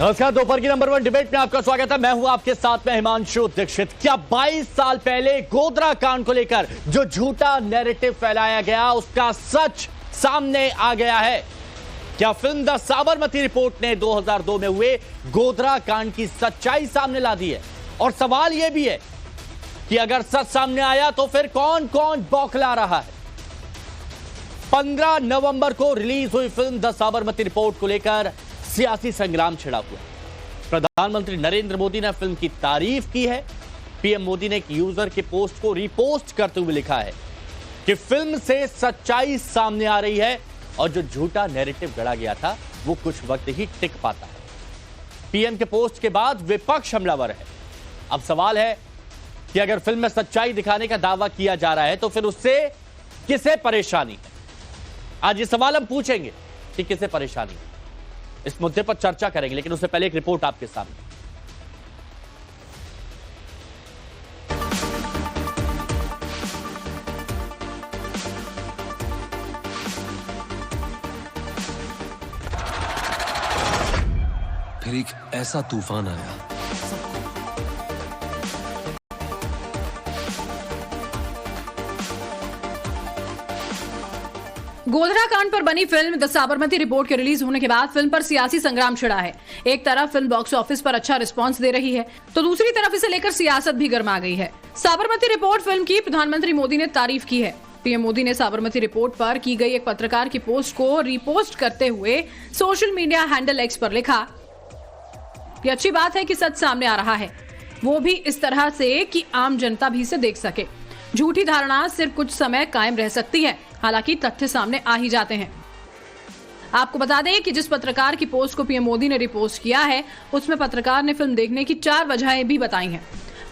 नमस्कार, दोपहर की नंबर 1 डिबेट में आपका स्वागत है। मैं हूं आपके साथ में हिमांशु दीक्षित। क्या 22 साल पहले गोधरा कांड को लेकर जो झूठा नैरेटिव फैलाया गया उसका सच सामने आ गया है? क्या फिल्म द साबरमती रिपोर्ट ने 2002 में हुए गोधरा कांड की सच्चाई सामने ला दी है? और सवाल यह भी है कि अगर सच सामने आया तो फिर कौन कौन बौखला रहा है? 15 नवंबर को रिलीज हुई फिल्म द साबरमती रिपोर्ट को लेकर सियासी संग्राम छिड़ा हुआ। प्रधानमंत्री नरेंद्र मोदी ने फिल्म की तारीफ की है। पीएम मोदी ने एक यूजर के पोस्ट को रिपोस्ट करते हुए लिखा है कि फिल्म से सच्चाई सामने आ रही है और जो झूठा नैरेटिव गढ़ा गया था वो कुछ वक्त ही टिक पाता है। पीएम के पोस्ट के बाद विपक्ष हमलावर है। अब सवाल है कि अगर फिल्म में सच्चाई दिखाने का दावा किया जा रहा है तो फिर उससे किसे परेशानी है? आज ये सवाल हम पूछेंगे कि किसे परेशानी है। इस मुद्दे पर चर्चा करेंगे, लेकिन उससे पहले एक रिपोर्ट आपके सामने। फिर एक ऐसा तूफान आया। गोधरा कांड पर बनी फिल्म द साबरमती रिपोर्ट के रिलीज होने के बाद फिल्म पर सियासी संग्राम छिड़ा है। एक तरफ फिल्म बॉक्स ऑफिस पर अच्छा रिस्पांस दे रही है तो दूसरी तरफ इसे लेकर सियासत भी गर्मा गई है। साबरमती रिपोर्ट फिल्म की प्रधानमंत्री मोदी ने तारीफ की है। पीएम मोदी ने साबरमती रिपोर्ट पर की गई एक पत्रकार की पोस्ट को रिपोस्ट करते हुए सोशल मीडिया हैंडल एक्स पर लिखा, ये अच्छी बात है कि सच सामने आ रहा है, वो भी इस तरह से कि आम जनता भी इसे देख सके। झूठी धारणा सिर्फ कुछ समय कायम रह सकती है, हालांकि तथ्य सामने आ ही जाते हैं। आपको बता दें कि जिस पत्रकार की पोस्ट को पीएम मोदी ने रिपोस्ट किया है उसमें पत्रकार ने फिल्म देखने की 4 वजहें भी बताई हैं।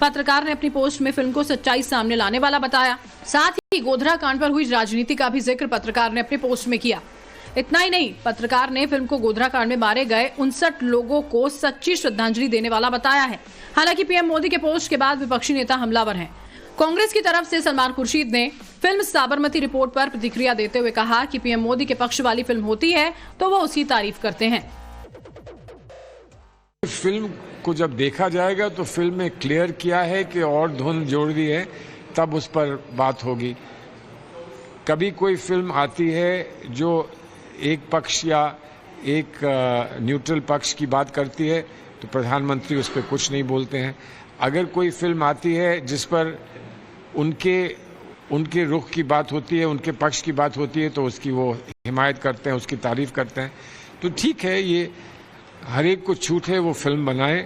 पत्रकार ने अपनी पोस्ट में फिल्म को सच्चाई सामने लाने वाला बताया। साथ ही गोधरा कांड पर हुई राजनीति का भी जिक्र पत्रकार ने अपनी पोस्ट में किया। इतना ही नहीं, पत्रकार ने फिल्म को गोधरा कांड में मारे गए 59 लोगों को सच्ची श्रद्धांजलि देने वाला बताया है। हालांकि पीएम मोदी के पोस्ट के बाद विपक्षी नेता हमलावर हैं। कांग्रेस की तरफ से सलमान खुर्शीद ने फिल्म साबरमती रिपोर्ट पर प्रतिक्रिया देते हुए कहा कि पीएम मोदी के पक्ष वाली फिल्म होती है तो वो उसकी तारीफ करते हैं। फिल्म को जब देखा जाएगा तो फिल्म में क्लियर किया है कि और धुन जोड़ दी है, तब उस पर बात होगी। कभी कोई फिल्म आती है जो एक पक्ष या एक न्यूट्रल पक्ष की बात करती है तो प्रधानमंत्री उस पर कुछ नहीं बोलते हैं। अगर कोई फिल्म आती है जिस पर उनके रुख की बात होती है, उनके पक्ष की बात होती है, तो उसकी वो हिमायत करते हैं, उसकी तारीफ करते हैं। तो ठीक है, ये हर एक को छूट है, वो फिल्म बनाए।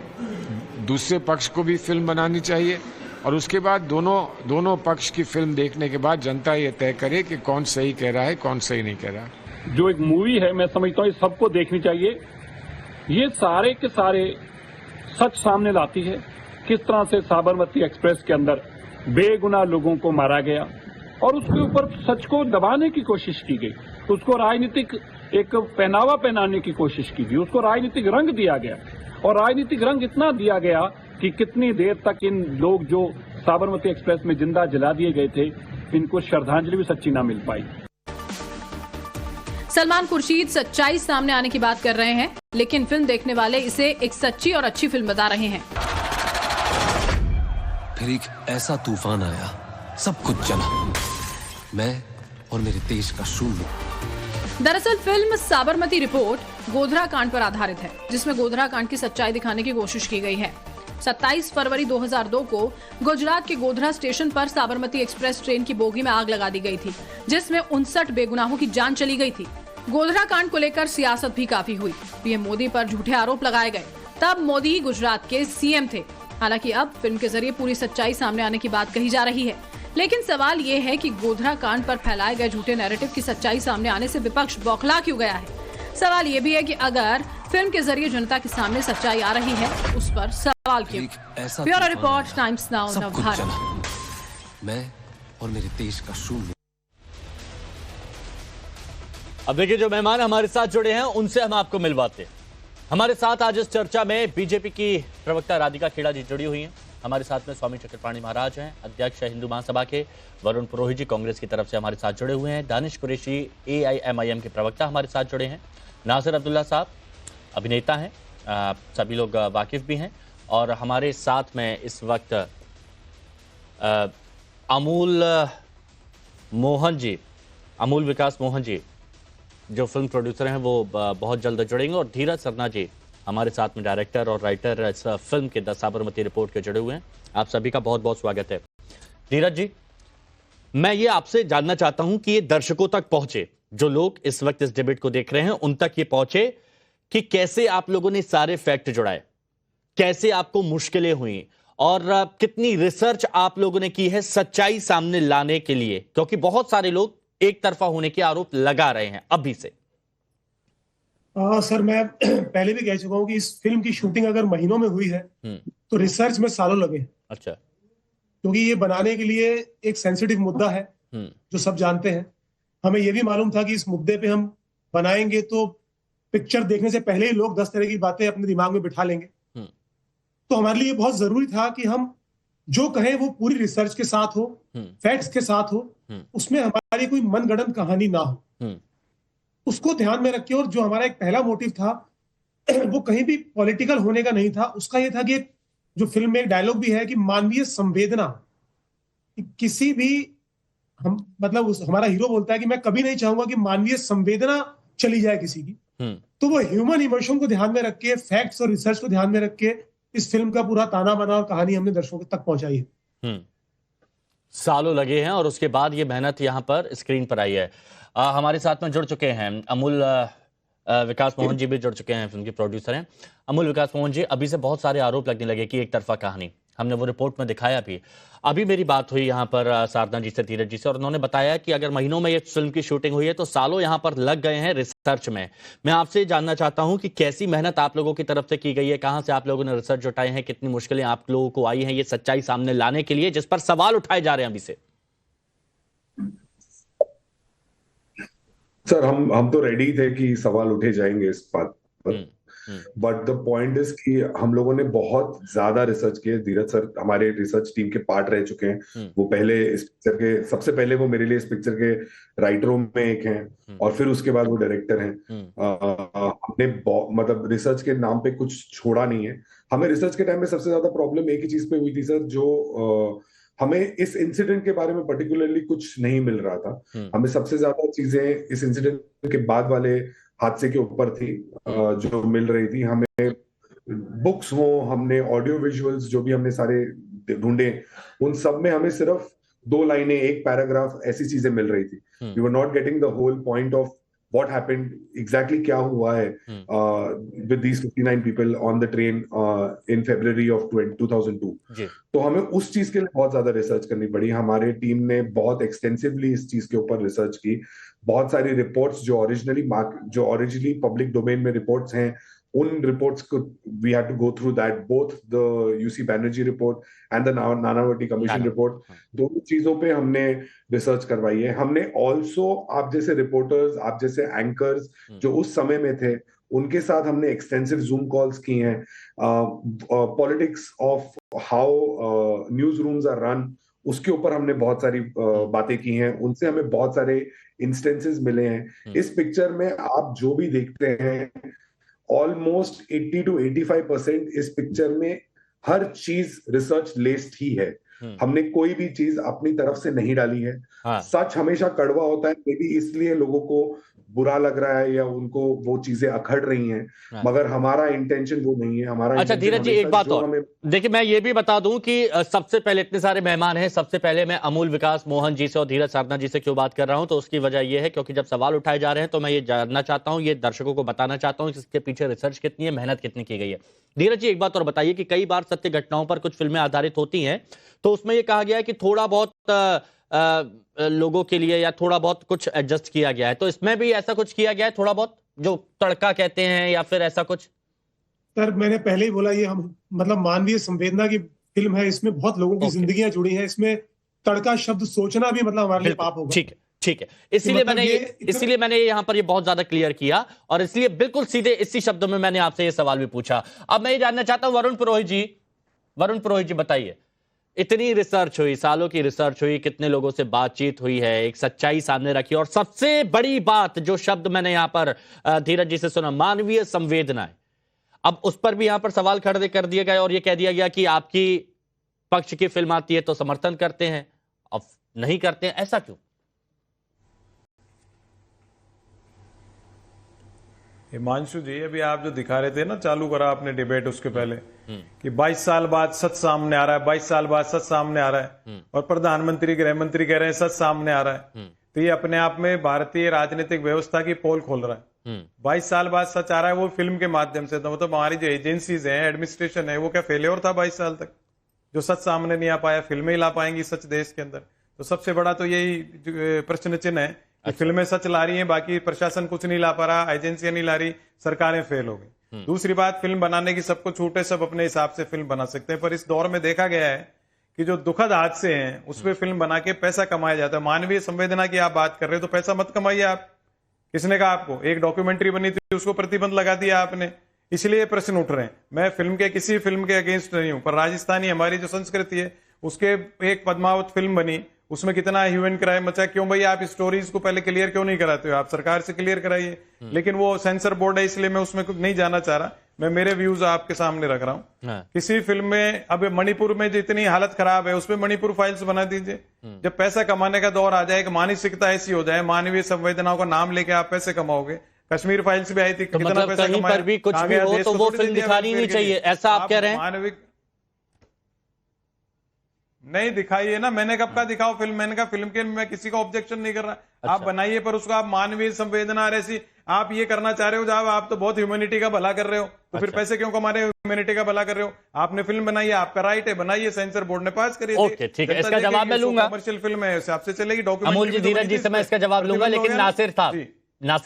दूसरे पक्ष को भी फिल्म बनानी चाहिए और उसके बाद दोनों पक्ष की फिल्म देखने के बाद जनता ये तय करे कि कौन सही कह रहा है, कौन सही नहीं कह रहा। जो एक मूवी है, मैं समझता हूँ ये सबको देखनी चाहिए। ये सारे के सारे सच सामने लाती है, किस तरह से साबरमती एक्सप्रेस के अंदर बेगुनाह लोगों को मारा गया और उसके ऊपर सच को दबाने की कोशिश की गई, उसको राजनीतिक एक पहनावा पहनाने की कोशिश की गई, उसको राजनीतिक रंग दिया गया और राजनीतिक रंग इतना दिया गया कि कितनी देर तक इन लोग जो साबरमती एक्सप्रेस में जिंदा जला दिए गए थे, इनको श्रद्धांजलि भी सच्ची ना मिल पाई। सलमान खुर्शीद सच्चाई सामने आने की बात कर रहे हैं, लेकिन फिल्म देखने वाले इसे एक सच्ची और अच्छी फिल्म बता रहे हैं। फिर एक ऐसा तूफान आया, सब कुछ चला, मैं और मेरे देश का शून्य। दरअसल फिल्म साबरमती रिपोर्ट गोधरा कांड पर आधारित है, जिसमें गोधरा कांड की सच्चाई दिखाने की कोशिश की गई है। 27 फरवरी 2002 को गुजरात के गोधरा स्टेशन पर साबरमती एक्सप्रेस ट्रेन की बोगी में आग लगा दी गई थी, जिसमें 59 बेगुनाहों की जान चली गई थी। गोधरा कांड को लेकर सियासत भी काफी हुई। पीएम मोदी पर झूठे आरोप लगाए गए। तब मोदी गुजरात के सीएम थे। हालांकि अब फिल्म के जरिए पूरी सच्चाई सामने आने की बात कही जा रही है, लेकिन सवाल ये है कि गोधरा कांड पर फैलाए गए झूठे नैरेटिव की सच्चाई सामने आने से विपक्ष बौखला क्यों गया है? सवाल ये भी है कि अगर फिल्म के जरिए जनता के सामने सच्चाई आ रही है, उस पर सवाल क्यों? Bureau report, times now, Navbharat. मैं और मेरे देश का शून्य। अब देखिए, जो मेहमान हमारे साथ जुड़े हैं उनसे हम आपको मिलवाते हैं। हमारे साथ आज इस चर्चा में बीजेपी की प्रवक्ता राधिका खेड़ा जी जुड़ी हुई हैं। हमारे साथ में स्वामी चक्रपाणी महाराज हैं, अध्यक्ष हिंदू महासभा के। वरुण पुरोहित जी कांग्रेस की तरफ से हमारे साथ जुड़े हुए हैं। दानिश कुरैशी AIMIM के प्रवक्ता हमारे साथ जुड़े हैं। नासिर अब्दुल्ला साहब अभिनेता हैं, सभी लोग वाकिफ भी हैं। और हमारे साथ में इस वक्त अमूल मोहन जी, अमूल विकास मोहन जी जो फिल्म प्रोड्यूसर हैं वो बहुत जल्द जुड़ेंगे, और धीरज सरना जी हमारे साथ में डायरेक्टर और राइटर इस फिल्म के द साबरमती रिपोर्ट के जुड़े हुए हैं। आप सभी का बहुत बहुत स्वागत है। धीरज जी, मैं ये आपसे जानना चाहता हूं कि ये दर्शकों तक पहुंचे, जो लोग इस वक्त इस डिबेट को देख रहे हैं उन तक ये पहुंचे कि कैसे आप लोगों ने सारे फैक्ट जुड़ाए, कैसे आपको मुश्किलें हुई, और कितनी रिसर्च आप लोगों ने की है सच्चाई सामने लाने के लिए, क्योंकि बहुत सारे लोग एक तरफा होने के आरोप लगा रहे हैं अभी से। सर, मैं पहले भी कह चुका हूं कि इस फिल्म की शूटिंग अगर महीनों में हुई है तो रिसर्च में सालों लगे। अच्छा। क्योंकि ये बनाने के लिए एक सेंसिटिव मुद्दा है जो सब जानते हैं। हमें यह भी मालूम था कि इस मुद्दे पे हम बनाएंगे तो पिक्चर देखने से पहले ही लोग 10 तरह की बातें अपने दिमाग में बिठा लेंगे। तो हमारे लिए बहुत जरूरी था कि हम जो कहें वो पूरी रिसर्च के साथ हो, फैक्ट्स के साथ हो, उसमें हमारी कोई मनगढ़ंत कहानी ना हो, उसको ध्यान में रखिए। और जो हमारा एक पहला मोटिव था वो कहीं भी पॉलिटिकल होने का नहीं था। उसका ये था कि जो फिल्म में एक डायलॉग भी है कि मानवीय संवेदना, किसी भी मतलब हमारा हीरो बोलता है कि मैं कभी नहीं चाहूंगा कि मानवीय संवेदना चली जाए किसी की। तो वो ह्यूमन इमोशन को ध्यान में रख के, फैक्ट्स और रिसर्च को ध्यान में रख के इस फिल्म का पूरा ताना बाना और कहानी हमने दर्शकों तक पहुंचाई है। सालों लगे हैं और उसके बाद ये मेहनत यहाँ पर स्क्रीन पर आई है। हमारे साथ में जुड़ चुके हैं अमूल विकास मोहन जी भी जुड़ चुके हैं, फिल्म के प्रोड्यूसर हैं। अमूल विकास मोहन जी, अभी से बहुत सारे आरोप लगने लगे कि एक तरफा कहानी, हमने वो रिपोर्ट में दिखाया भी। अभी मेरी बात हुई यहाँ पर साधना जी से, धीरज जी से, और उन्होंने बताया कि अगर महीनों में ये फिल्म की शूटिंग हुई है तो सालों यहाँ पर लग गए हैं रिसर्च में। मैं आपसे जानना चाहता हूँ कि कैसी मेहनत आप लोगों की तरफ से की गई है, कहाँ से आप लोगों ने रिसर्च जुटाए हैं, कितनी मुश्किलें आप लोगों को आई हैं ये सच्चाई सामने लाने के लिए, जिस पर सवाल उठाए जा रहे हैं अभी से। सर, हम तो रेडी थे कि सवाल उठे जाएंगे इस बात पर, बट द पॉइंट इज कि हम लोगों ने बहुत ज्यादा रिसर्च किया। धीरज सर हमारे रिसर्च टीम के पार्ट रह चुके हैं। वो पहले इस पिक्चर के सबसे पहले वो मेरे लिए इस पिक्चर के राइटरों में एक हैं, और फिर उसके बाद वो डायरेक्टर हैं। हमने मतलब रिसर्च के नाम पे कुछ छोड़ा नहीं है। हमें रिसर्च के टाइम में सबसे ज्यादा प्रॉब्लम एक ही चीज पे हुई थी सर, जो हमें इस इंसिडेंट के बारे में पर्टिकुलरली कुछ नहीं मिल रहा था। हमें सबसे ज्यादा चीजें इस इंसिडेंट के बाद वाले हादसे के ऊपर थी जो मिल रही थी। हमें बुक्स हो, हमने ऑडियो विजुअल्स जो भी हमने सारे ढूंढे, उन सब में हमें सिर्फ 2 लाइनें, 1 पैराग्राफ ऐसी चीजें मिल रही थी। We were not getting the whole point of what happened, exactly क्या हुआ है with these 59 people on the train in February of 2002। तो हमें उस चीज के लिए बहुत ज्यादा रिसर्च करनी पड़ी। हमारे टीम ने बहुत एक्सटेंसिवली इस चीज के ऊपर रिसर्च की। बहुत सारी रिपोर्ट्स जो ओरिजिनली पब्लिक डोमेन में रिपोर्ट्स हैं, उन रिपोर्ट्स को we had to go through that, both the UC Banerjee report and the Nanavati commission report. दोनों चीजों पे हमने रिसर्च करवाई है। हमने ऑल्सो आप जैसे रिपोर्टर्स, आप जैसे एंकर्स जो उस समय में थे, उनके साथ हमने एक्सटेंसिव जूम कॉल्स की हैं। Politics of how news rooms are run, उसके ऊपर हमने बहुत सारी बातें की हैं। उनसे हमें बहुत सारे इंस्टेंसेस मिले हैं। इस पिक्चर में आप जो भी देखते हैं, ऑलमोस्ट 80 to 85% इस पिक्चर में हर चीज रिसर्च लेस्ड ही है। हमने कोई भी चीज अपनी तरफ से नहीं डाली है। सच हमेशा कड़वा होता है, मे बी इसलिए लोगों को बुरा लग रहा है या उनको वो चीजें अखड़ रही हैं, मगर हमारा इंटेंशन वो नहीं है। हमारा अच्छा धीरज जी, एक बात और देखिए, मैं ये भी बता दूं कि सबसे पहले इतने सारे मेहमान हैं, सबसे पहले मैं अमूल विकास मोहन जी से और धीरज साधना जी से क्यों बात कर रहा हूं, तो उसकी वजह ये है क्योंकि जब सवाल उठाए जा रहे हैं तो मैं ये जानना चाहता हूं, ये दर्शकों को बताना चाहता हूं कि इसके पीछे रिसर्च कितनी है, मेहनत कितनी की गई है। धीरज जी, एक बात और बताइए कि कई बार सत्य घटनाओं पर कुछ फिल्में आधारित होती हैं, तो उसमें ये कहा गया है कि थोड़ा बहुत लोगों के लिए या थोड़ा बहुत कुछ एडजस्ट किया गया है, तो इसमें भी ऐसा कुछ किया गया है, थोड़ा बहुत जो तड़का कहते हैं या फिर ऐसा कुछ? सर, मैंने पहले ही बोला, ये हम मतलब मानवीय संवेदना की फिल्म है। इसमें बहुत लोगों की जिंदगियां जुड़ी हैं। इसमें तड़का शब्द सोचना भी मतलब हमारे लिए पाप होगा। ठीक है, इसीलिए मैंने यहाँ पर ये बहुत ज्यादा क्लियर किया, और इसलिए बिल्कुल सीधे इसी शब्दों में मैंने आपसे ये सवाल भी पूछा। अब मैं ये जानना चाहता हूं वरुण पुरोहित जी बताइए, इतनी रिसर्च हुई, सालों की रिसर्च हुई, कितने लोगों से बातचीत हुई है, एक सच्चाई सामने रखी, और सबसे बड़ी बात जो शब्द मैंने यहां पर धीरज जी से सुना, मानवीय संवेदनाएं। अब उस पर भी यहां पर सवाल खड़े कर दिए गए और यह कह दिया गया कि आपकी पक्ष की फिल्म आती है तो समर्थन करते हैं, अब नहीं करते हैं, ऐसा क्यों? हिमांशु जी, अभी आप जो दिखा रहे थे ना, चालू करा आपने डिबेट उसके पहले कि 22 साल बाद सच सामने आ रहा है, 22 साल बाद सच सामने आ रहा है, और प्रधानमंत्री गृह मंत्री कह रहे हैं सच सामने आ रहा है। तो ये अपने आप में भारतीय राजनीतिक व्यवस्था की पोल खोल रहा है। 22 साल बाद सच आ रहा है वो फिल्म के माध्यम से, तो मतलब हमारी जो एजेंसीज हैं, एडमिनिस्ट्रेशन है, वो क्या फेलियर था 22 साल तक, जो सच सामने नहीं आ पाया? फिल्में ही ला पाएंगी सच देश के अंदर? तो सबसे बड़ा तो यही प्रश्न चिन्ह है कि फिल्में सच ला रही हैं, बाकी प्रशासन कुछ नहीं ला पा रहा, एजेंसियां नहीं ला रही, सरकारें फेल हो गई। दूसरी बात, फिल्म बनाने की सबको छूट है, सब अपने हिसाब से फिल्म बना सकते हैं, पर इस दौर में देखा गया है कि जो दुखद हादसे हैं उस पर फिल्म बना के पैसा कमाया जाता है। मानवीय संवेदना की आप बात कर रहे हो, तो पैसा मत कमाइए आप। किसने कहा आपको? एक डॉक्यूमेंट्री बनी थी, उसको प्रतिबंध लगा दिया आपने, इसलिए प्रश्न उठ रहे हैं। मैं फिल्म के किसी फिल्म के अगेंस्ट नहीं हूं, पर राजस्थानी हमारी जो संस्कृति है, उसके एक पद्मावत फिल्म बनी, उसमें कितना ह्यूमन क्राइम मचा। क्यों भाई आप स्टोरीज को पहले क्लियर क्यों नहीं कराते हो? आप सरकार से क्लियर कराइए। लेकिन वो सेंसर बोर्ड है, इसलिए मैं उसमें नहीं जाना चाह रहा। मैं मेरे व्यूज आपके सामने रख रहा हूँ। किसी फिल्म में, अब मणिपुर में जितनी हालत खराब है, उसमें मणिपुर फाइल्स बना दीजिए। जब पैसा कमाने का दौर आ जाए, एक मानसिकता ऐसी हो जाए, मानवीय संवेदनाओं का नाम लेके आप पैसे कमाओगे। कश्मीर फाइल्स भी आई थी, तो मतलब कहीं पर भी कुछ भी हो तो वो फिल्म दिखानी नहीं चाहिए, ऐसा आप कह रहे हैं? मानविक नहीं दिखाइए ना, मैंने कब का दिखाओ फिल्म? मैंने कहा फिल्म के मैं किसी का ऑब्जेक्शन नहीं कर रहा। अच्छा। आप बनाइए, पर उसको आप मानवीय संवेदना ऐसी आप ये करना चाह रहे हो, जब आप तो बहुत ह्यूमैनिटी का भला कर रहे हो, तो फिर पैसे क्यों कमा रहे हो? ह्यूमैनिटी का भला कर रहे हो, आपने फिल्म बनाई है, आपका राइट है, बनाइए, सेंसर बोर्ड ने पास करिए। ओके, ठीक है, इसका जवाब मैं लूंगा। कमर्शियल फिल्म है, आपसे चलेगी। अमूल जी, धीरज जी से मैं इसका जवाब लूंगा, लेकिन नासिर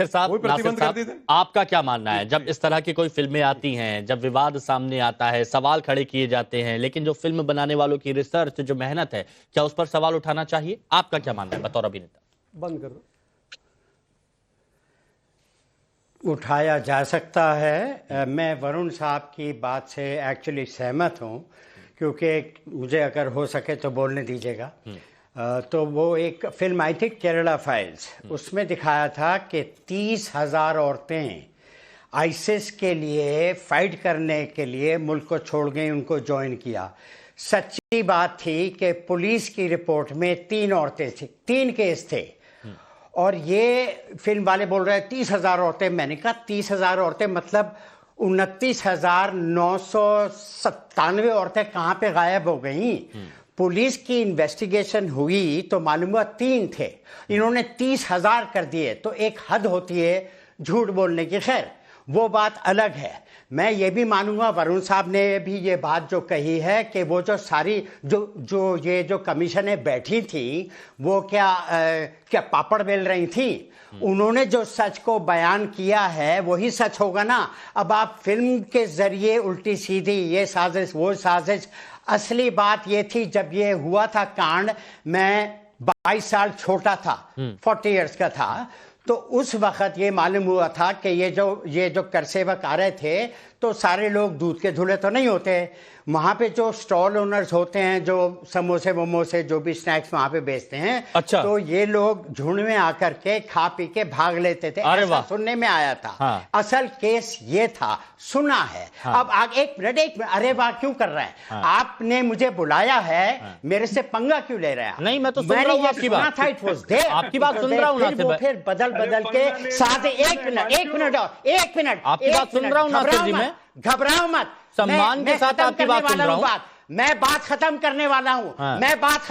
साहब, आपका क्या मानना है? जब इस तरह की कोई फिल्में आती हैं, जब विवाद सामने आता है, सवाल खड़े किए जाते हैं, लेकिन जो फिल्म बनाने वालों की रिसर्च, जो मेहनत है, क्या उस पर सवाल उठाना चाहिए? आपका क्या मानना है बतौर अभिनेता? बंद कर दो। उठाया जा सकता है। मैं वरुण साहब की बात से एक्चुअली सहमत हूं, क्योंकि मुझे अगर हो सके तो बोलने दीजिएगा। तो वो एक फिल्म आई थी केरला फाइल्स, उसमें दिखाया था कि 30,000 औरतें आईसिस के लिए फाइट करने के लिए मुल्क को छोड़ गई, उनको ज्वाइन किया। सच्ची बात थी कि पुलिस की रिपोर्ट में 3 औरतें थी, 3 केस थे, और ये फिल्म वाले बोल रहे हैं 30,000 औरतें। मैंने कहा 30,000 औरतें मतलब 29,997 औरतें कहाँ पे गायब हो गई? पुलिस की इन्वेस्टिगेशन हुई तो मालूम हुआ 3 थे, इन्होंने 30,000 कर दिए। तो एक हद होती है झूठ बोलने की। खैर वो बात अलग है। मैं ये भी मानूंगा, वरुण साहब ने भी ये बात जो कही है कि वो जो सारी जो कमीशनें बैठी थी, वो क्या पापड़ बेल रही थी? उन्होंने जो सच को बयान किया है वही सच होगा ना। अब आप फिल्म के जरिए उल्टी सीधी ये साजिश वो साजिश, असली बात ये थी जब ये हुआ था कांड, मैं 22 साल छोटा था, 40 इयर्स का था, तो उस वक्त ये मालूम हुआ था कि ये जो कर सेवक आ रहे थे, तो सारे लोग दूध के धुले तो नहीं होते। वहाँ पे जो स्टॉल ओनर्स होते हैं, जो समोसे वमोसे जो भी स्नैक्स वहाँ पे बेचते हैं, अच्छा। तो ये लोग झुंड में आकर के खा पी के भाग लेते थे, ऐसा सुनने में आया था। हाँ। असल केस ये था, सुना है। हाँ। अब आगे एक मिनट, अरे वाह क्यों कर रहे हैं? हाँ। आपने मुझे बुलाया है। हाँ। मेरे से पंगा क्यों ले रहे हैं? नहीं, मैं तो सुन रहा हूँ आपकी बात। आपकी बात सुन रहा हूँ, फिर बदल के साथ। एक मिनट आपकी बात सुन रहा हूँ नासिर जी, मैं घबराओ मत, सम्मान के साथ आपकी बात सुन रहा हूं। मैं बात खत्म करने वाला हूं। हाँ। मैं बात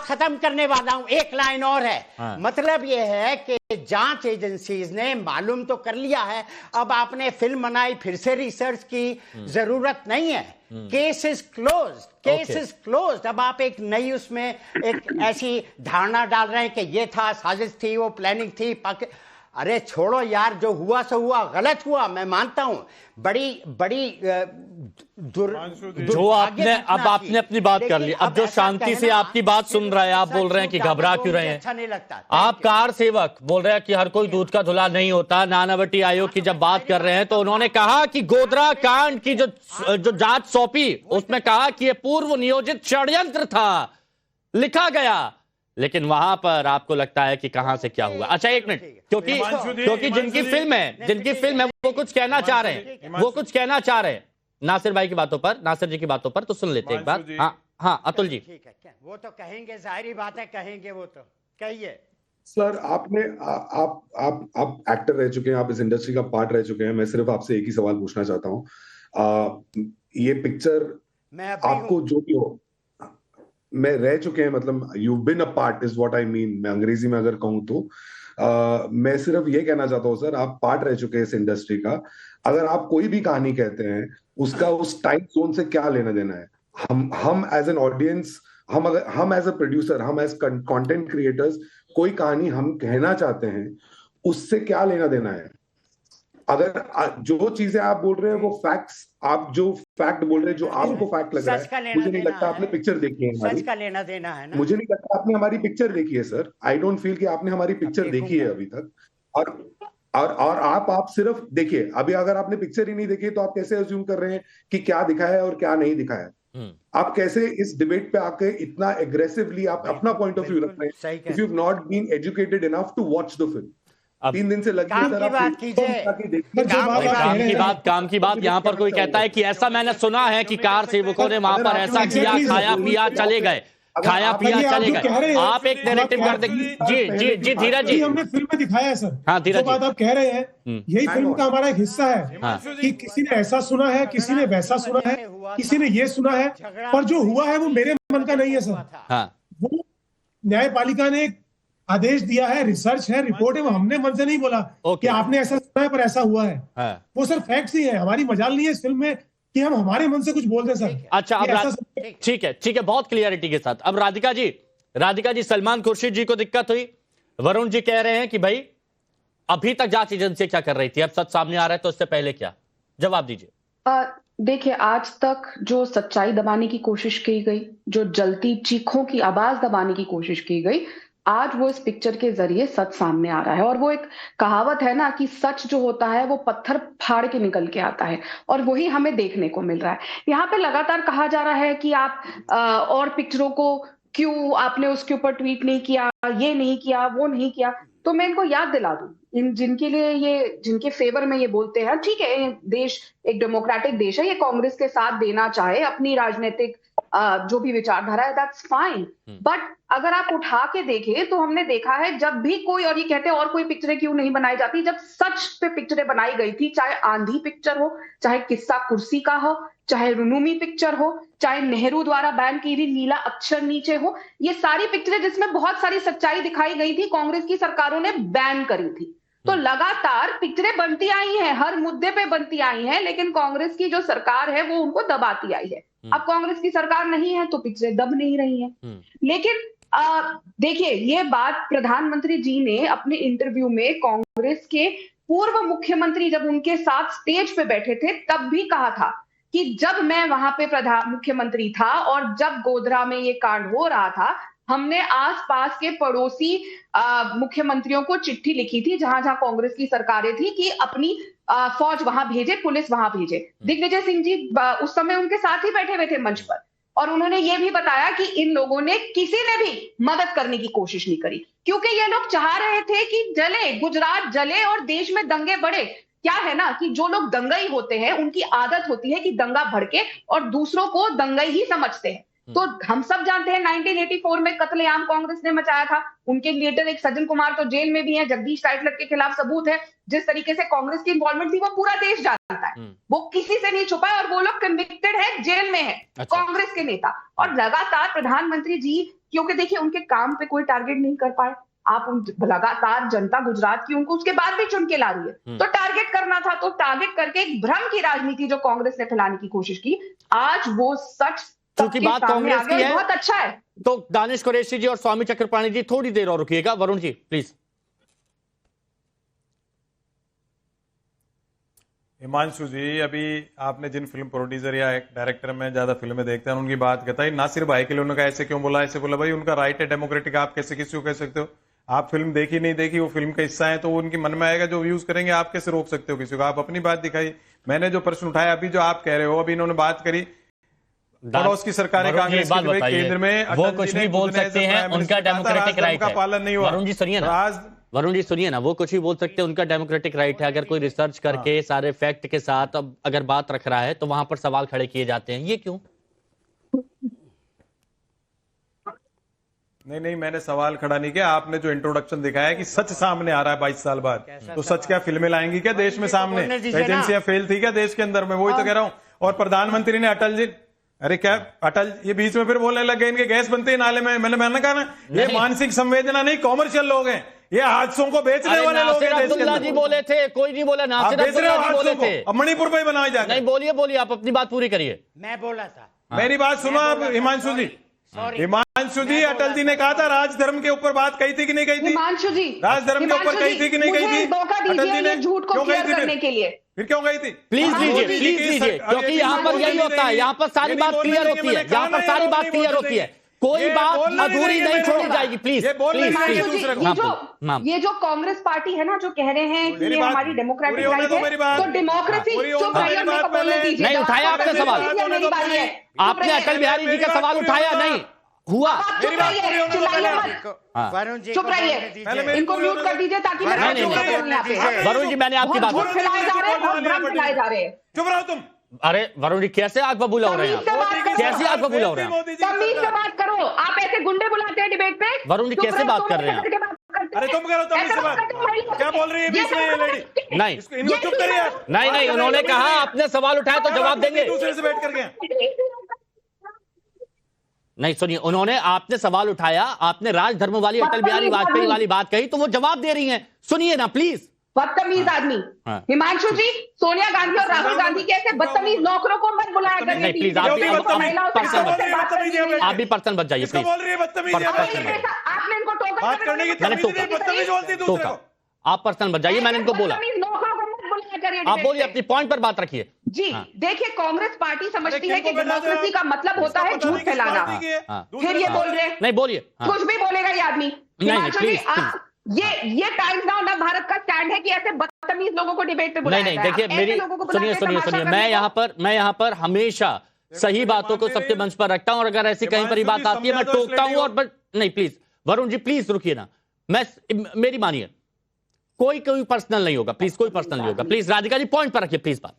खत्म करने वाला हूं। एक लाइन और है। हाँ। मतलब यह है कि जांच एजेंसीज ने मालूम तो कर लिया है, अब आपने फिल्म बनाई, फिर से रिसर्च की जरूरत नहीं है। Case is closed. अब आप एक नई उसमें एक ऐसी धारणा डाल रहे हैं कि ये था, साजिश थी, वो प्लानिंग थी। अरे छोड़ो यार, जो हुआ सो हुआ, गलत हुआ, मैं मानता हूं। बड़ी जो आपने अपनी बात कर ली। अब जो शांति से आपकी बात सुन रहा है, आप बोल रहे हैं कि घबरा क्यों रहे हैं? अच्छा नहीं लगता। आप कार सेवक बोल रहे हैं कि हर कोई दूध का धुला नहीं होता। नानावटी आयोग की जब बात कर रहे हैं तो उन्होंने कहा कि गोधरा कांड की जो जांच सौंपी, उसमें कहा कि यह पूर्व नियोजित षड्यंत्र था, लिखा गया। लेकिन वहां पर आपको लगता है कि कहां से क्या हुआ। अच्छा एक मिनट, क्योंकि जिनकी फिल्म है वो कुछ कहना चाह रहे हैं नासिर भाई की बातों पर, नासिर जी की बातों पर, तो सुन लेते हैं एक बात। हाँ अतुल जी। ठीक है, वो तो कहेंगे, जाहिर बात है कहेंगे, वो तो कहिए। सर आपने आप एक्टर रह चुके हैं, आप इस इंडस्ट्री का पार्ट रह चुके हैं। मैं सिर्फ आपसे एक ही सवाल पूछना चाहता हूँ, ये पिक्चर आपको जो भी हो, मैं रह चुके हैं, मतलब you been a part is what I mean, मैं अंग्रेजी में अगर कहूँ तो मैं सिर्फ ये कहना चाहता हूँ सर, आप पार्ट रह चुके हैं इस इंडस्ट्री का। अगर आप कोई भी कहानी कहते हैं, उसका उस टाइम जोन से क्या लेना देना है? हम एज एन ऑडियंस, हम एज अ प्रोड्यूसर, हम एज कंटेंट क्रिएटर्स, कोई कहानी हम कहना चाहते हैं, उससे क्या लेना देना है? अगर जो चीजें आप बोल रहे हैं वो फैक्ट्स, आप जो फैक्ट बोल रहे हैं, जो आपको फैक्ट लग रहा है, मुझे नहीं लगता आपने पिक्चर देखी है हमारी। सच का लेना देना है ना? मुझे नहीं लगता आपने हमारी पिक्चर देखी है सर। आई डोंट फील कि आपने हमारी पिक्चर देखी है अभी तक। और आप सिर्फ देखिए, अभी अगर आपने पिक्चर ही नहीं देखी तो आप कैसे अज्यूम कर रहे हैं कि क्या दिखाया है और क्या नहीं दिखाया है? आप कैसे इस डिबेट पे आके इतना एग्रेसिवली आप अपना पॉइंट ऑफ व्यू रख रहे हैं? If you have not been educated enough to watch the film, 3 दिन से लग काम की बात कीजिए। काम की बात यहाँ पर कोई कहता है कि ऐसा मैंने सुना है कि कार सेवकों ने वहां पर ऐसा किया, खाया पिया चले गए, आप एक नैरेटिव कर दें। जी धीरज जी, हमने फिल्म में दिखाया है सर। हाँ धीरज, बात आप कह रहे हैं, यही फिल्म का हमारा एक हिस्सा है कि किसी ने ऐसा सुना है, किसी ने वैसा सुना है, किसी ने ये सुना है, पर जो हुआ है वो मेरे मन का नहीं है सर। वो न्यायपालिका ने एक आदेश दिया है, रिसर्च है, रिपोर्ट है, वो हमने मन से नहीं बोला कि आपने ऐसा सुना है पर ऐसा हुआ है। वो सर फैक्ट्स ही है, हमारी मजाल नहीं है इस फिल्म में कि हम हमारे मन से कुछ बोल दें सर। अच्छा अब ठीक है, बहुत क्लियरिटी के साथ। अब राधिका जी, सलमान खुर्शीद जी को दिक्कत हुई, वरुण जी कह रहे हैं कि भाई अभी तक जांच एजेंसी क्या कर रही थी, अब सच सामने आ रहा है तो इससे पहले क्या? जवाब दीजिए। देखिए, आज तक जो सच्चाई दबाने की कोशिश की गई, जो जलती चीखों की आवाज दबाने की कोशिश की गई, आज वो इस पिक्चर के जरिए सच सामने आ रहा है। और वो एक कहावत है ना कि सच जो होता है वो पत्थर फाड़ के निकल के आता है, और वही हमें देखने को मिल रहा है। यहाँ पे लगातार कहा जा रहा है कि आप और पिक्चरों को क्यों आपने उसके ऊपर ट्वीट नहीं किया, ये नहीं किया, वो नहीं किया। तो मैं इनको याद दिला दूं, जिनके फेवर में ये बोलते हैं, ठीक है, देश एक डेमोक्रेटिक देश है, ये कांग्रेस के साथ देना चाहे अपनी राजनीतिक जो भी विचारधारा है, दैट्स फाइन। बट अगर आप उठा के देखें तो हमने देखा है जब भी कोई, और ये कहते हैं और कोई पिक्चरें क्यों नहीं बनाई जाती, जब सच पे पिक्चरें बनाई गई थी, चाहे आंधी पिक्चर हो, चाहे किस्सा कुर्सी का हो, चाहे रुनुमी पिक्चर हो, चाहे नेहरू द्वारा बैन की हुई नीला अक्षर नीचे हो, ये सारी पिक्चरें जिसमें बहुत सारी सच्चाई दिखाई गई थी, कांग्रेस की सरकारों ने बैन करी थी। तो लगातार पिक्चरें बनती आई हैं, हर मुद्दे पे बनती आई हैं, लेकिन कांग्रेस की जो सरकार है वो उनको दबाती आई है। अब कांग्रेस की सरकार नहीं है तो पिक्चरें दब नहीं रही हैं। लेकिन देखिए, ये बात प्रधानमंत्री जी ने अपने इंटरव्यू में कांग्रेस के पूर्व मुख्यमंत्री जब उनके साथ स्टेज पे बैठे थे तब भी कहा था कि जब मैं वहां पे मुख्यमंत्री था और जब गोधरा में ये कांड हो रहा था, हमने आसपास के पड़ोसी मुख्यमंत्रियों को चिट्ठी लिखी थी जहां जहां कांग्रेस की सरकारें थी कि अपनी फौज वहां भेजे, पुलिस वहां भेजे। दिग्विजय सिंह जी उस समय उनके साथ ही बैठे हुए थे मंच पर, और उन्होंने ये भी बताया कि इन लोगों ने किसी ने भी मदद करने की कोशिश नहीं करी, क्योंकि ये लोग चाह रहे थे कि जले, गुजरात जले और देश में दंगे बढ़े। क्या है ना कि जो लोग दंगई होते हैं उनकी आदत होती है कि दंगा भड़के और दूसरों को दंगई ही समझते हैं। तो हम सब जानते हैं 1984 में कत्लेआम कांग्रेस ने मचाया था, उनके लीडर एक सज्जन कुमार तो जेल में भी हैं, जगदीश टाइटलर के खिलाफ सबूत है। जिस तरीके से कांग्रेस की इन्वॉल्वमेंट थी वो पूरा देश जानता है, वो किसी से नहीं छुपा है, और वो लोग कन्विक्टेड है, जेल में है। अच्छा। कांग्रेस के नेता। और लगातार प्रधानमंत्री जी, क्योंकि देखिए उनके काम पे कोई टारगेट नहीं कर पाए, आप लगातार जनता गुजरात की उनको उसके बाद भी चुन के ला रही है, तो टारगेट करना था, तो टारगेट करके एक भ्रम की राजनीति जो कांग्रेस ने फैलाने की कोशिश की, आज वो सच क्योंकि बात कांग्रेस की है, बहुत अच्छा है। तो दानिश कुरैशी जी और स्वामी चक्रपाणी जी थोड़ी देर और रुकिएगा। वरुण जी प्लीज। हिमांशु जी, अभी आपने जिन फिल्म प्रोड्यूसर या एक डायरेक्टर में ज्यादा फिल्में देखते हैं उनकी बात कहता है, नासिर भाई के लिए उन्होंने ऐसे क्यों बोला, ऐसे बोला, भाई उनका राइट है डेमोक्रेटिक, आप कैसे किसी को कह सकते हो? आप फिल्म देखी नहीं देखी, वो फिल्म का हिस्सा है तो वो उनके मन में आएगा, जो व्यूज करेंगे। आप कैसे रोक सकते हो किसी को? आप अपनी बात दिखाई। मैंने जो प्रश्न उठाया, अभी जो आप कह रहे हो, अभी इन्होंने बात करी, पड़ोस की सरकारें वरुण जी, कांग्रेस बात की थी, बताइए, केंद्र में वो अटल कुछ जी ने भी बोल खुद ने सकते जब हैं, प्राइम मिनिस्टर उनका कहा था, डेमोक्रेटिक राजधर्म राइट का है। पालन नहीं हुआ। वरुण जी सुनिए ना, वरुण जी सुनिए ना, वो कुछ भी बोल सकते हैं, उनका डेमोक्रेटिक राइट है। अगर कोई रिसर्च करके सारे फैक्ट के साथ अब अगर बात रख रहा है तो वहां पर सवाल खड़े किए जाते हैं, ये क्यों? नहीं, मैंने सवाल खड़ा नहीं किया। आपने जो इंट्रोडक्शन दिखाया है कि सच सामने आ रहा है 22 साल बाद, तो सच क्या फिल्में लाएंगी क्या देश में सामने? एजेंसियां फेल थी क्या देश के अंदर में? वही तो कह रहा हूं। और प्रधानमंत्री ने अटल जी, अरे क्या अटल, ये बीच में फिर बोलने लग गए इनके गैस बनते हैं नाले में। मैंने कहा ना, ये मानसिक संवेदना नहीं, कॉमर्शियल लोग हैं, ये हादसों को बेचने वाले लोग हैं देश के अंदर। जी बोले थे, कोई नहीं बोला, नासिर अब्दुल्ला जी बोले थे। अब मणिपुर पे बनाए जाते। नहीं, बोलिए, आप अपनी बात पूरी करिए। मैं बोला था, मेरी बात सुनो आप हिमांशु जी। हिमांशु जी, अटल जी ने कहा था राजधर्म के ऊपर बात कही थी कि नहीं कही थी? हिमांशु जी, राजधर्म के ऊपर कही थी कि नहीं कही थी? अटल जी ने झूठ को क्लियर करने के लिए फिर क्यों गई थी? प्लीज लीजिए, क्योंकि यहाँ पर यही होता है, यहाँ पर सारी बात क्लियर होती है, यहाँ पर सारी बात क्लियर होती है, कोई बात अधूरी नहीं छोड़ी जाएगी। प्लीज ये जो कांग्रेस पार्टी है ना, जो कह रहे हैं कि ये हमारी डेमोक्रेटिक राइट है, तो डेमोक्रेसी चुप रहिए, मेरे को बोलने दीजिए। नहीं उठाया आपने सवाल, मेरी बारी है। आपने अटल बिहारी जी का सवाल उठाया नहीं हुआ। चुप रहिए, इनको म्यूट कर दीजिए ताकि मैं वरुण जी, मैंने आपकी बात, झूठ फैलाए जा रहे हैं, बहुत भ्रम फैलाए जा रहे हैं। चुप रहो तुम। अरे वरुण जी, कैसे आग बबूला हो रहे हैं आप? कैसे आग बबूला हो रहे हैं? तमीज से बात करो, आप ऐसे गुंडे बुलाते हैं डिबेट पे। वरुण जी, कैसे बात कर रहे हैं आप? अरे तुम करो तमीज से बात, क्या बोल रही है बीच में ये लेडी? नहीं, इनको चुप करिए आप। नहीं, उन्होंने कहा आपने सवाल उठाया तो जवाब देंगे। दूसरे से बैठ करके नहीं, सुनिए, उन्होंने आपने सवाल उठाया, आपने राजधर्म वाली अटल बिहारी वाजपेयी वाली बात कही, तो वो जवाब दे रही हैं। सुनिए ना प्लीज। बदतमीज आदमी हिमांशु जी, सोनिया गांधी और राहुल गांधी के ऐसे बदतमीज नौकरों को मत बुलाया करिए। नहीं प्लीज, आप भी पर्सन बच जाइए प्लीज। आपने इनको टोका, आप पर्सन बच जाइए, मैंने इनको बोला। आप बोलिए, अपनी पॉइंट पर बात रखिए। जी देखिए, कांग्रेस पार्टी समझती है कि डेमोक्रेसी का मतलब होता है झूठ फैलाना। फिर ये बोल रहे हैं, नहीं बोलिए, कुछ भी बोलेगा ये आदमी। हिमांशु जी, ये टाइम्स नाउ ना भारत का स्टैंड है कि ऐसे बदतमीज लोगों को डिबेट पे बुलाया नहीं, देखिए मेरी सुनिए, मैं यहाँ पर हमेशा सही बातों को सबके मंच पर रखता हूं, और अगर ऐसी कहीं पर बात आती है मैं टोकता हूं। और नहीं प्लीज वरुण जी, प्लीज रुकिए ना, मेरी मानिए, कोई पर्सनल नहीं होगा, प्लीज कोई पर्सनल नहीं होगा। प्लीज राधिका जी, पॉइंट पर रखिए प्लीज बात।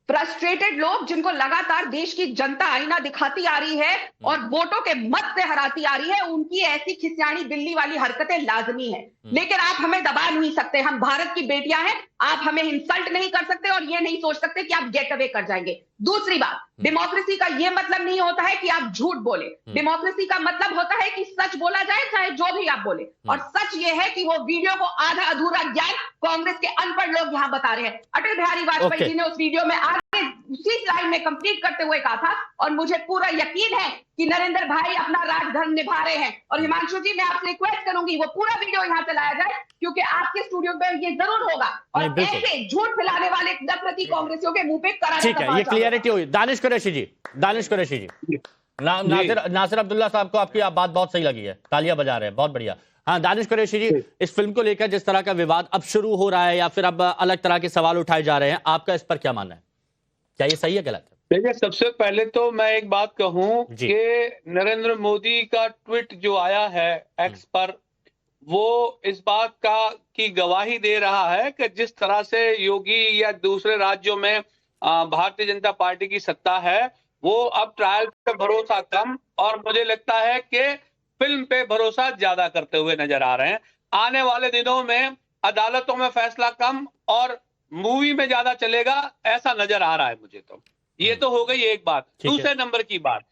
फ्रस्ट्रेटेड लोग जिनको लगातार देश की जनता आईना दिखाती आ रही है और वोटों के मत से हराती आ रही है, उनकी ऐसी खिसियानी बिल्ली वाली हरकतें लाजमी है। लेकिन आप हमें दबा नहीं सकते, हम भारत की बेटियां हैं, आप हमें इंसल्ट नहीं कर सकते और ये नहीं सोच सकते कि आप गेट अवे कर जाएंगे। दूसरी बात, डेमोक्रेसी का ये मतलब नहीं होता है कि आप झूठ बोले। डेमोक्रेसी का मतलब होता है कि सच बोला जाए, चाहे जो भी आप बोले। और सच ये है कि वो वीडियो को आधा अधूरा ज्ञान कांग्रेस के अनपढ़ लोग यहाँ बता रहे हैं। अटल बिहारी वाजपेयी जी ने उस वीडियो में आगे उसी लाइन में कंप्लीट करते हुए कहा था, और मुझे पूरा यकीन है कि नरेंद्र भाई अपना राजधर्म निभा रहे हैं। और हिमांशु जी, मैं आपसे रिक्वेस्ट करूंगी वो पूरा वीडियो यहाँ पे लाया जाए, क्योंकि आपके स्टूडियो में ये जरूर होगा और ऐसे झूठ फैलाने वाले नफरती कांग्रेसियों के मुंह पे करारा। ठीक है, ये क्लियरिटी हुई। दानिश कुरैशी जी, नासिर अब्दुल्ला साहब को आपकी बात बहुत सही लगी है, तालियां बजा रहे हैं, बहुत बढ़िया। हाँ दानिश कुरैशी जी, इस फिल्म को लेकर जिस तरह का विवाद अब शुरू हो रहा है या फिर अब अलग तरह के सवाल उठाए जा रहे हैं, आपका इस पर क्या मानना है? क्या ये सही है, गलत है? देखिए, सबसे पहले तो मैं एक बात कहूं कि नरेंद्र मोदी का ट्वीट जो आया है एक्स पर, वो इस बात की गवाही दे रहा है कि जिस तरह से योगी या दूसरे राज्यों में भारतीय जनता पार्टी की सत्ता है, वो अब ट्रायल पे भरोसा कम और मुझे लगता है कि फिल्म पे भरोसा ज्यादा करते हुए नजर आ रहे हैं। आने वाले दिनों में अदालतों में फैसला कम और मूवी में ज्यादा चलेगा, ऐसा नजर आ रहा है मुझे। तो ये तो हो गई एक बात। दूसरे नंबर की बात,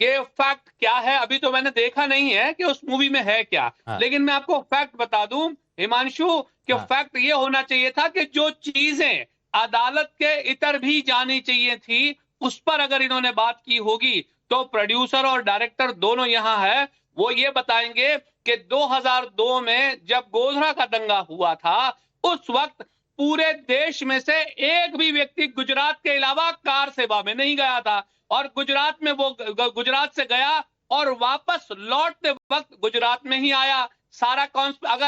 ये फैक्ट क्या है, अभी तो मैंने देखा नहीं है कि उस मूवी में है क्या, लेकिन मैं आपको फैक्ट बता दूं हिमांशु कि फैक्ट ये होना चाहिए था कि जो चीजें अदालत के इतर भी जानी चाहिए थी, उस पर अगर इन्होंने बात की होगी तो प्रोड्यूसर और डायरेक्टर दोनों यहाँ है, वो ये बताएंगे कि 2002 में जब गोधरा का दंगा हुआ था, उस वक्त पूरे देश में से एक भी व्यक्ति गुजरात के अलावा कार सेवा में नहीं गया था, और गुजरात में वो गुजरात से गया और वापस लौटते वक्त गुजरात में ही आया। सारा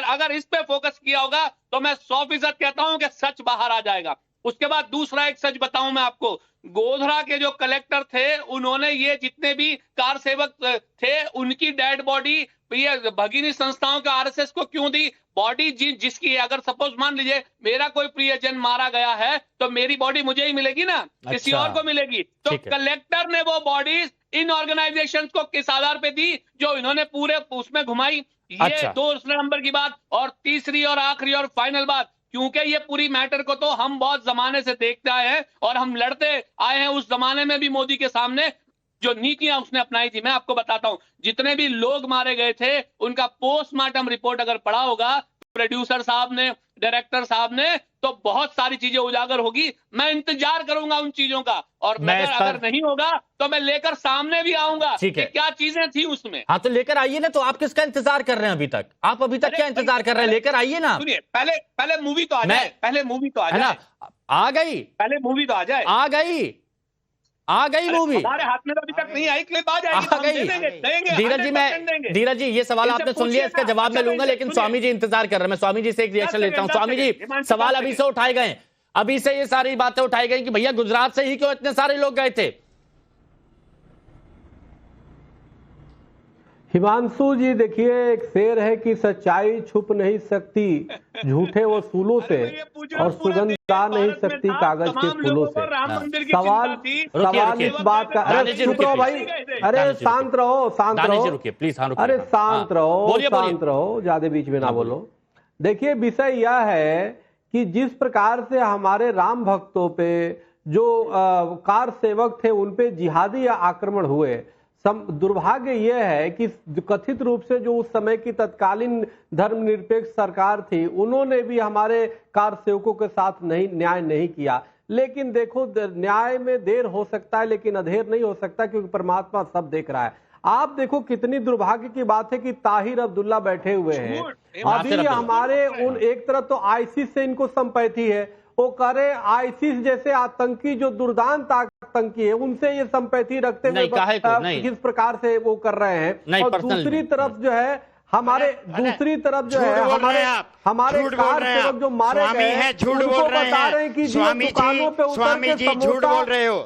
अगर इस पे फोकस किया होगा तो मैं 100% कहता हूं कि सच बाहर आ जाएगा। उसके बाद दूसरा एक सच बताऊं मैं आपको, गोधरा के जो कलेक्टर थे उन्होंने ये जितने भी कार सेवक थे उनकी डेड बॉडी ये भगिनी संस्थाओं के आरएसएस को क्यों दी? बॉडी जिसकी अगर सपोज मान लीजिए मेरा कोई प्रियजन मारा गया है तो मेरी बॉडी मुझे ही मिलेगी ना, किसी और को मिलेगी? तो कलेक्टर ने वो बॉडीज इन ऑर्गेनाइजेशंस को किस आधार पे दी जो इन्होंने पूरे उसमें घुमाई? ये दूसरे नंबर की बात। और तीसरी और आखिरी और फाइनल बात, क्योंकि ये पूरी मैटर को तो हम बहुत जमाने से देखते आए हैं और हम लड़ते आए हैं, उस जमाने में भी मोदी के सामने जो नीतियां उसने अपनाई थी। मैं आपको बताता हूं, जितने भी लोग मारे गए थे उनका पोस्टमार्टम रिपोर्ट अगर पढ़ा होगा प्रोड्यूसर साहब ने, डायरेक्टर साहब ने, तो बहुत सारी चीजें उजागर होगी। मैं इंतजार करूंगा उन चीजों का, और अगर नहीं होगा तो मैं लेकर सामने भी आऊंगा कि क्या चीजें थी उसमें। हाँ तो लेकर आइए ना। तो आप किसका इंतजार कर रहे हैं अभी तक? आप अभी तक क्या इंतजार कर रहे हैं? लेकर आइए ना। सुनिए, पहले मूवी तो आ जाए, पहले मूवी तो आ जाए। आ गई, पहले मूवी तो आ जाए। आ गई मूवी। हमारे हाथ में तो अभी तक नहीं आई, क्लिप आ जाएगी, आ गई। धीरज जी ये सवाल आपने सुन लिया, इसका जवाब मैं लूंगा, लेकिन स्वामी जी इंतजार कर रहे हैं। मैं स्वामी जी से एक रिएक्शन लेता हूं। स्वामी जी, सवाल अभी से उठाए गए, अभी से ये सारी बातें उठाई गई कि भैया गुजरात से ही क्यों इतने सारे लोग गए थे? हिमांशु जी देखिए, एक शेर है कि सच्चाई छुप नहीं सकती झूठे वसूलों से, और सुगंध ला नहीं सकती कागज के फूलों से। सवाल इस बात का, अरे चुप रहो भाई, अरे शांत रहो, प्लीज। अरे शांत रहो, ज्यादा बीच में ना बोलो। देखिए विषय यह है कि जिस प्रकार से हमारे राम भक्तों पे जो कार सेवक थे उन पे जिहादी आक्रमण हुए, दुर्भाग्य यह है कि कथित रूप से जो उस समय की तत्कालीन धर्मनिरपेक्ष सरकार थी उन्होंने भी हमारे कार सेवकों के साथ न्याय नहीं किया। लेकिन देखो, न्याय में देर हो सकता है लेकिन अधेर नहीं हो सकता, क्योंकि परमात्मा सब देख रहा है। आप देखो कितनी दुर्भाग्य की बात है कि ताहिर अब्दुल्ला बैठे हुए हैं अभी हमारे उन, एक तरफ तो आईसिस से इनको संपैथी है, वो करे आईसिस जैसे आतंकी जो दुर्दांत आतंकी है उनसे ये संपैथी रखते हुए किस प्रकार से वो कर रहे हैं। और दूसरी तरफ जो है हमारे हमारे कार सेवक जो मारे गए हैं उनको बता रहे हैं कि दुकानों पे उतर के झूठ बोल रहे हो।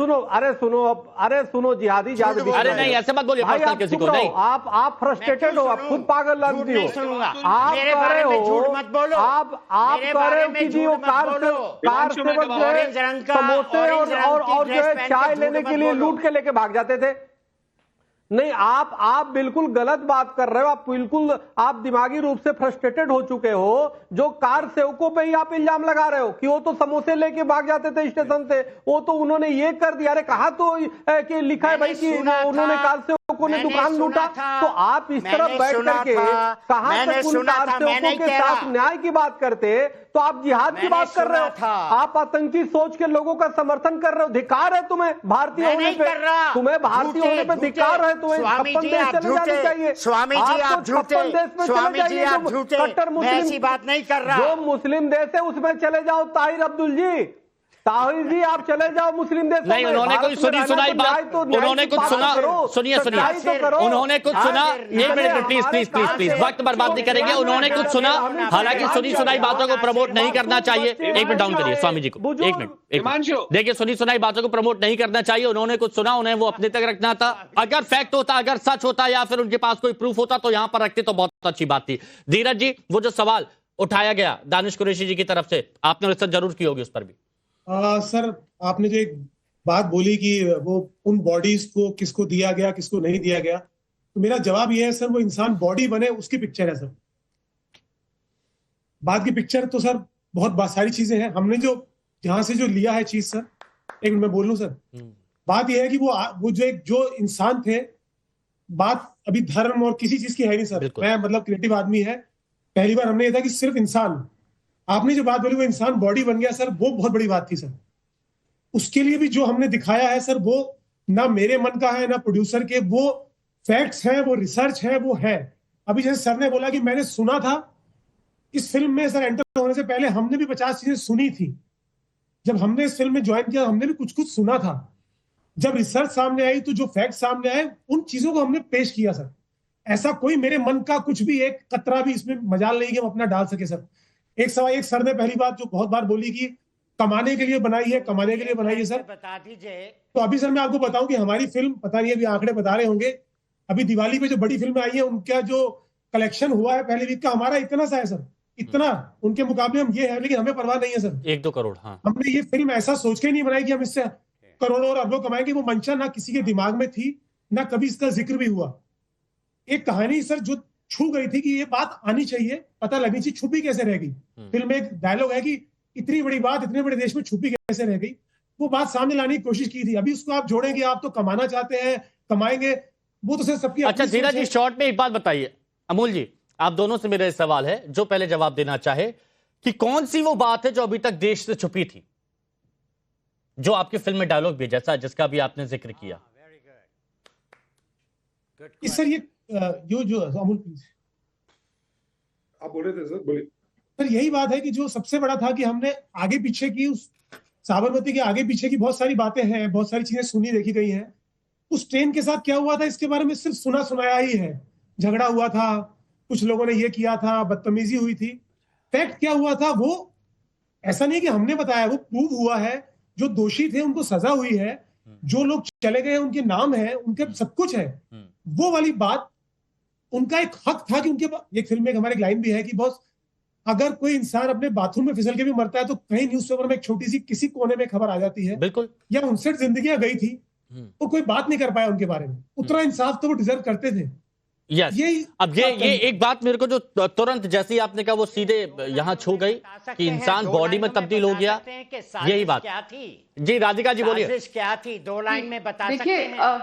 सुनो जिहादी जादू, अरे नहीं ऐसे मत बोलिए पर्सनल किसी को नहीं। आप फ्रस्ट्रेटेड हो, आप खुद पागल लगती हो। आप कह रहे हो, आप कह रहे हो कि जी वो कार सेवक जो है समोसे और जो है चाय लेने के लिए लूट के लेके भाग जाते थे। नहीं, आप बिल्कुल गलत बात कर रहे हो। आप दिमागी रूप से फ्रस्ट्रेटेड हो चुके हो। जो कार सेवकों पे ही आप इल्जाम लगा रहे हो कि वो तो समोसे लेके भाग जाते थे स्टेशन से, वो तो उन्होंने ये कर दिया। अरे कहा तो कि लिखा है भाई कि उन्होंने कार सेवकों ने दुकान लूटा। तो आप इस तरफ बैठ करके कहां तक उन कार सेवकों के साथ न्याय की बात करते, तो आप जिहाद की बात कर रहे हो। आप आतंकी सोच के लोगों का समर्थन कर रहे हो। धिक्कार है तुम्हें भारतीय होने पे, तुम्हें भारतीय होने पे धिक्कार है। तुम्हें स्वामी जी आप झूठे, स्वामी जी आप झूठे, स्वामी जी आप झूठे, मैं ऐसी बात नहीं कर रहा। जो मुस्लिम देश है उसमें चले जाओ ताहिर अब्दुल जी, ताहिर जी आप चले जाओ मुस्लिम देश। नहीं, उन्होंने कोई सुनाई बात, उन्होंने कुछ सुना, सुनिए उन्होंने कुछ सुना। एक मिनट प्लीज, वक्त बर्बाद नहीं करेंगे। उन्होंने कुछ सुना, हालांकि सुनाई बातों को प्रमोट नहीं करना चाहिए। एक मिनट डाउन करिए स्वामी जी को, एक मिनट देखिए, सुनाई बातों को प्रमोट नहीं करना चाहिए। उन्होंने कुछ सुना, उन्हें वो अपने तक रखना था। अगर फैक्ट होता, अगर सच होता या फिर उनके पास कोई प्रूफ होता तो यहां पर रखते तो बहुत अच्छी बात थी। धीरज जी, वो जो सवाल उठाया गया दानिश कुरैशी जी की तरफ से, आपने रिसर्च जरूर की होगी उस पर भी। सर आपने जो एक बात बोली कि वो उन बॉडीज को किसको दिया गया किसको नहीं दिया गया, तो मेरा जवाब ये है सर, वो इंसान बॉडी बने उसकी पिक्चर है सर। बाद की पिक्चर तो सर बहुत सारी चीजें हैं। हमने जो जहां से जो लिया है चीज सर, एक मैं बोल लूं सर, बात ये है कि वो जो इंसान थे, बात अभी धर्म और किसी चीज की है नहीं सर। मैं मतलब क्रिएटिव आदमी है, पहली बार हमने ये था कि सिर्फ इंसान, आपने जो बात बोली वो इंसान बॉडी बन गया सर, वो बहुत बड़ी बात थी सर। उसके लिए भी जो हमने दिखाया है सर, वो ना मेरे मन का है ना प्रोड्यूसर के, वो फैक्ट्स हैं, वो रिसर्च है, वो है। अभी जैसे सर ने बोला कि मैंने सुना था, इस फिल्म में सर एंटर होने से पहले हमने भी 50 चीजें सुनी थी। जब हमने इस फिल्म में ज्वाइन किया हमने भी कुछ सुना था। जब रिसर्च सामने आई तो जो फैक्ट सामने आए उन चीजों को हमने पेश किया सर। ऐसा कोई मेरे मन का कुछ भी एक कतरा भी इसमें मजाल नहीं कि हम अपना डाल सके सर। एक सर ने पहली बात जो बहुत बार बोली कि कमाने के लिए बनाई है, कमाने के लिए बनाई है सर। बता दीजिए। तो अभी सर मैं आपको बताऊं कि हमारी फिल्म, पता नहीं अभी आंकड़े बता रहे होंगे, अभी दिवाली पे जो बड़ी फिल्में आई है उनका जो कलेक्शन हुआ है पहले वीक का, हमारा इतना सा है सर, इतना। उनके मुकाबले हम ये है, लेकिन हमें परवाह नहीं है सर। 1-2 करोड़। हाँ, हमने ये फिल्म ऐसा सोच के नहीं बनाई कि हम इससे करोड़ों और अरबों कमाएंगे। वो मंशा ना किसी के दिमाग में थी, ना कभी इसका जिक्र भी हुआ। एक कहानी सर जो छू गई थी कि ये बात आनी चाहिए, पता लगनी चाहिए, छुपी कैसे रह गई। फिल्म में एक डायलॉग है कि इतनी बड़ी बात इतने बड़े देश में छुपी कैसे रह गई, वो बात सामने लाने की कोशिश की थी। अभी उसको आप जोड़ेंगे, आप तो कमाना चाहते हैं, कमाएंगे, वो तो सर सबकी। अच्छा धीरज जी, शॉर्ट में एक बात बताइए, अमूल जी आप दोनों से मेरा सवाल है, जो पहले जवाब देना चाहे, कि कौन सी वो बात है जो अभी तक देश से छुपी थी, जो आपकी फिल्म में डायलॉग भी जैसा जिसका भी आपने जिक्र किया। इस सर ये जो अमूल प्लीज आप बोल रहे थे सर, बोलिए सर। यही बात है कि जो सबसे बड़ा था कि हमने आगे पीछे की, उस साबरमती के आगे पीछे की बहुत सारी बातें हैं, बहुत सारी चीजें सुनी देखी गई हैं। उस ट्रेन के साथ क्या हुआ था इसके बारे में सिर्फ सुना सुनाया ही है। झगड़ा हुआ था, कुछ लोगों ने ये किया था, बदतमीजी हुई थी। फैक्ट क्या हुआ था वो ऐसा नहीं कि हमने बताया, वो प्रूव हुआ है। जो दोषी थे उनको सजा हुई है, जो लोग चले गए उनके नाम है, उनके सब कुछ है। वो वाली बात, उनका एक हक था कि उनके, एक फिल्म में हमारी लाइन भी है कि बॉस, अगर कोई इंसान अपने बाथरूम में फिसल के भी मरता है तो कहीं न्यूज़पेपर में एक छोटी सी किसी कोने में खबर आ जाती है। बिल्कुल। या 59 जिंदगियां गई थी, वो कोई बात नहीं कर पाया उनके बारे में। उतना इंसाफ तो वो डिजर्व करते थे। यस। अब ये एक बात मेरे को जो तुरंत जैसे ही आपने कहा वो सीधे यहाँ छू गई कि इंसान बॉडी में तब्दील हो गया, यही बात क्या थी। जी राधिका जी बोलिए। क्या थी, 2 लाइन में बता सकते देखिए, हैं?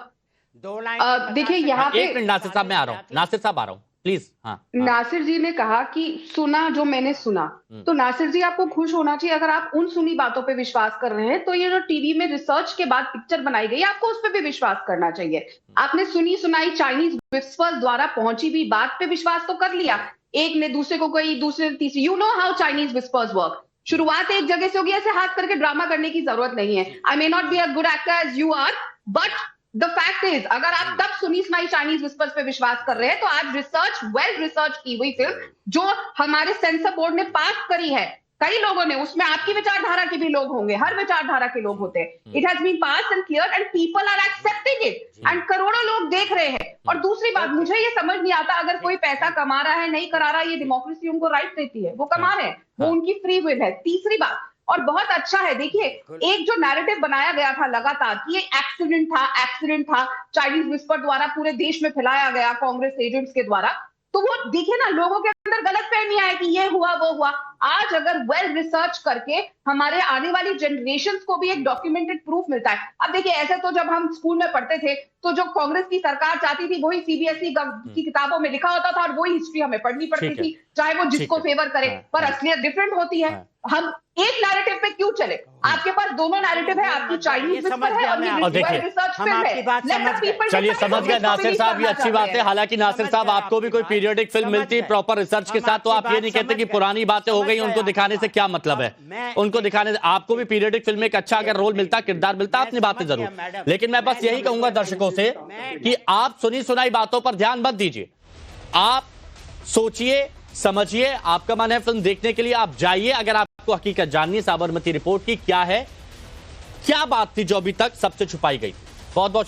2 लाइन देखिए यहाँ पे, एक मिनट नासिर साहब मैं आ रहा हूँ, नासिर साहब आ रहा हूँ प्लीज। हाँ, नासिर जी ने कहा कि सुना जो मैंने सुना, तो नासिर जी आपको खुश होना चाहिए अगर आप उन सुनी बातों पे विश्वास कर रहे हैं। तो ये जो टीवी में रिसर्च के बाद पिक्चर बनाई गई, आपको उस पे भी विश्वास करना चाहिए। आपने सुनी सुनाई चाइनीज विस्पर्स द्वारा पहुंची भी बात पे विश्वास तो कर लिया, एक ने दूसरे को कोई, दूसरे ने तीसरी। You know how Chinese whispers work. शुरुआत एक जगह से होगी, ऐसे हाथ करके ड्रामा करने की जरूरत नहीं है। I may not be a good actor as you are, but the fact is, अगर आप तब सुनी सुनाई चाइनीज विस्पर्स पे विश्वास कर रहे हैं, तो आज रिसर्च, वेल रिसर्च की हुई फिल्म जो हमारे सेंसर बोर्ड ने पास करी है, कई लोगों ने, उसमें आपकी विचारधारा के भी लोग होंगे, हर विचारधारा के लोग होते हैं। It has been pass and clear and people are accepting it and करोड़ों लोग देख रहे हैं। और दूसरी बात, मुझे ये समझ नहीं आता, अगर कोई पैसा कमा रहा है, नहीं करा रहा है, ये डेमोक्रेसी उनको राइट देती है, वो कमा रहे हैं, वो उनकी फ्री विल है। तीसरी बात, और बहुत अच्छा है, देखिए एक जो नैरेटिव बनाया गया था लगातार कि ये एक्सीडेंट था, चाइनीज विस्पर द्वारा पूरे देश में फैलाया गया कांग्रेस एजेंट्स के द्वारा, तो वो देखिए ना, लोगों के अंदर गलतफहमी है कि ये हुआ वो हुआ। आज अगर वेल रिसर्च करके हमारे आने वाली जनरेशंस को भी एक डॉक्यूमेंटेड प्रूफ मिलता है। अब देखिए, ऐसे तो जब हम स्कूल में पढ़ते थे तो जो कांग्रेस की सरकार चाहती थी वही सीबीएसई की किताबों में लिखा होता था, और वही हिस्ट्री हमें पढ़नी पड़ती थी, चाहे वो जिसको फेवर करे। पर असलियत डिफरेंट होती है। हम एक नैरेटिव पे क्यों चले? आपके पास दोनों नैरेटिव है, आपकी चाइनीज विस्पर है और ये वेल रिसर्च फिल्म है। चलिए समझ गए नासिर साहब, ये अच्छी बात है। हालांकि नासिर साहब, आपको भी कोई पीरियोडिक फिल्म मिलती है प्रॉपर रिसर्च के साथ, तो आप ये नहीं कहते कि पुरानी बातें हो गई, उनको दिखाने से क्या मतलब है? उनको दिखाने से आपको भी पीरियोडिक फिल्म में एक अच्छा अगर रोल मिलता, किरदार मिलता, अपनी बातें जरूर। लेकिन मैं बस यही कहूंगा दर्शकों से कि आप सुनी सुनाई बातों पर ध्यान मत दीजिए। आप सोचिए, समझिए, आपका मन है फिल्म देखने के लिए, आप जाइए। अगर आपको हकीकत जाननी है साबरमती रिपोर्ट की क्या है, क्या बात थी जो अभी तक सबसे छुपाई गई। बहुत बहुत शुक्रिया।